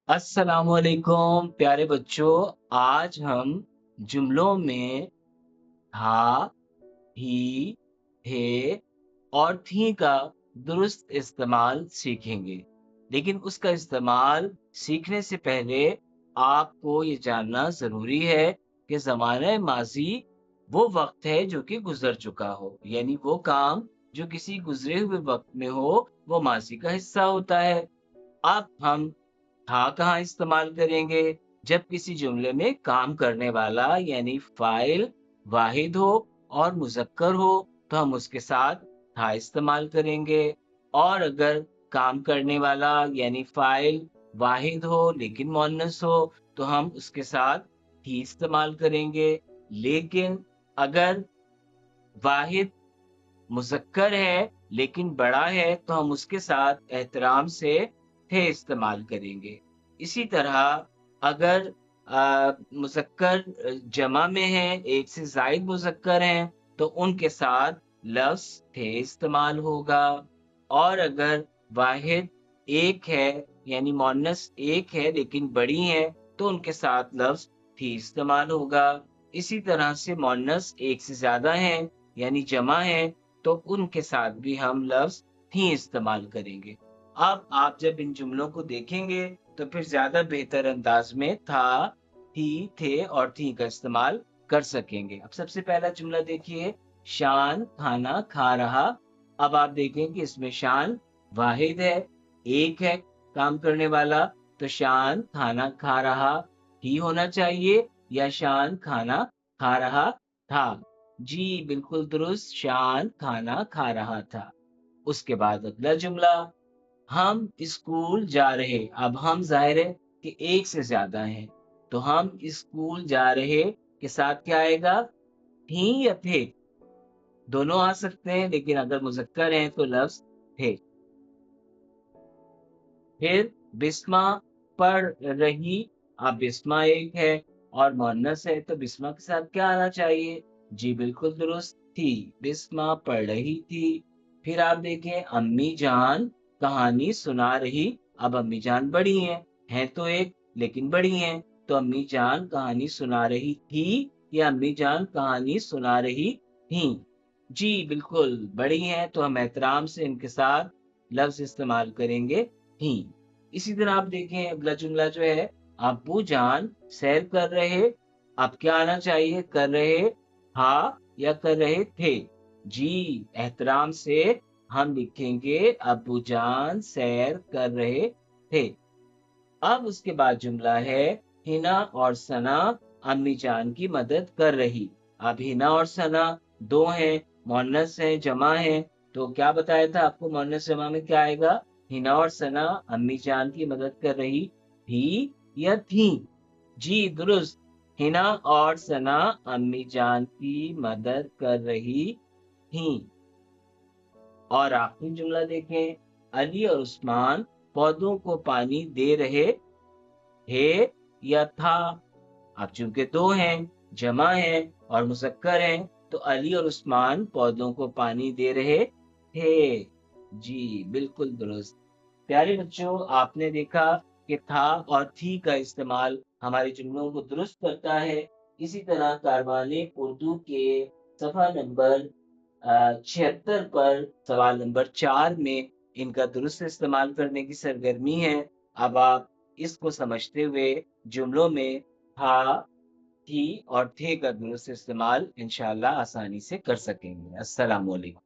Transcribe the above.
अस्सलाम वालेकुम प्यारे बच्चों। आज हम जुमलों में था, ही, थे और थी का दुरुस्त इस्तेमाल सीखेंगे। लेकिन उसका इस्तेमाल सीखने से पहले आपको ये जानना ज़रूरी है कि ज़माने माज़ी वो वक़्त है जो कि गुज़र चुका हो, यानी वो काम जो किसी गुज़रे हुए वक़्त में हो, वो माज़ी का हिस्सा होता है। अब हम था कहाँ इस्तेमाल करेंगे? जब किसी जुमले में काम करने वाला यानी फ़ाइल वाहिद हो और मुज़क्कर हो, तो हम उसके साथ था इस्तेमाल करेंगे। और अगर काम करने वाला यानी फ़ाइल वाहिद हो लेकिन मुअन्नस हो, तो हम उसके साथ ही इस्तेमाल करेंगे। लेकिन अगर वाहिद मुज़क्कर है लेकिन बड़ा है, तो हम उसके साथ एहतराम से थे इस्तेमाल करेंगे। इसी तरह अगर मुज़क्कर जमा में है, एक से ज़ायद मुज़क्कर हैं, तो उनके साथ लफ्ज़ थे इस्तेमाल होगा। और अगर वाहिद एक है, यानी मुअन्नस एक है लेकिन बड़ी हैं, तो उनके साथ लफ्ज़ थी इस्तेमाल होगा। इसी तरह से मुअन्नस एक से ज़्यादा हैं, यानी जमा है, तो उनके साथ भी हम लफ्ज़ थी इस्तेमाल करेंगे। अब आप जब इन जुमलों को देखेंगे तो फिर ज़्यादा बेहतर अंदाज में था, थी, थे और थी का इस्तेमाल कर सकेंगे। अब सबसे पहला जुमला देखिए, शान खाना खा रहा। अब आप देखें कि इसमें शान वाहिद है, एक है काम करने वाला, तो शान खाना खा रहा ही होना चाहिए या शान खाना खा रहा था। जी बिल्कुल दुरुस्त, शान खाना खा रहा था। उसके बाद अगला जुमला, हम स्कूल जा रहे। अब हम ज़ाहिर है कि एक से ज्यादा हैं, तो हम स्कूल जा रहे के साथ क्या आएगा? थी या थे? दोनों आ सकते हैं, लेकिन अगर मुज़क्कर हैं तो लफ्ज थे। फिर बिस्मा पढ़ रही। अब बिस्मा एक है और मुअन्नस है, तो बिस्मा के साथ क्या आना चाहिए? जी बिल्कुल दुरुस्त, थी। बिस्मा पढ़ रही थी। फिर आप देखें, अम्मी जान कहानी सुना रही। अब अम्मी जान बड़ी हैं तो एक लेकिन बड़ी हैं, तो अम्मी जान कहानी सुना रही थी या अम्मी जान कहानी सुना रही थी? जी बिल्कुल बड़ी हैं, तो हम एहतराम से इनके साथ लफ्ज इस्तेमाल करेंगे थी। इसी तरह आप देखें अगला जुमला जो है, अब्बू जान सैर कर रहे। अब क्या आना चाहिए? कर रहे था या कर रहे थे? जी एहतराम से हम लिखेंगे अब्बू जान सैर कर रहे थे। अब उसके बाद जुमला है, हिना और सना अम्मी जान की मदद कर रही। अब हिना और सना दो हैं, मुअन्नस हैं, जमा हैं, तो क्या बताया था आपको? मुअन्नस जमा में क्या आएगा? हिना और सना अम्मी जान की मदद कर रही थी या थी? जी दुरुस्त, हिना और सना अम्मी जान की मदद कर रही थी। और आखिरी जुमला देखें, अली और उस्मान पौधों को पानी दे रहे थे या था? अब चूंकि दो हैं, जमा हैं और मुज़क्कर हैं, तो अली और उस्मान पौधों को पानी दे रहे थे। जी बिल्कुल दुरुस्त। प्यारे बच्चों, आपने देखा कि था और थी का इस्तेमाल हमारे जुमलों को दुरुस्त करता है। इसी तरह कारवाने उर्दू के सफ़ा नंबर 76 पर सवाल नंबर 4 में इनका दुरुस्त इस्तेमाल करने की सरगर्मी है। अब आप इसको समझते हुए जुमलों में था, थी और थे का दुरुस्त इस्तेमाल इंशाअल्लाह आसानी से कर सकेंगे। अस्सलाम वालेकुम।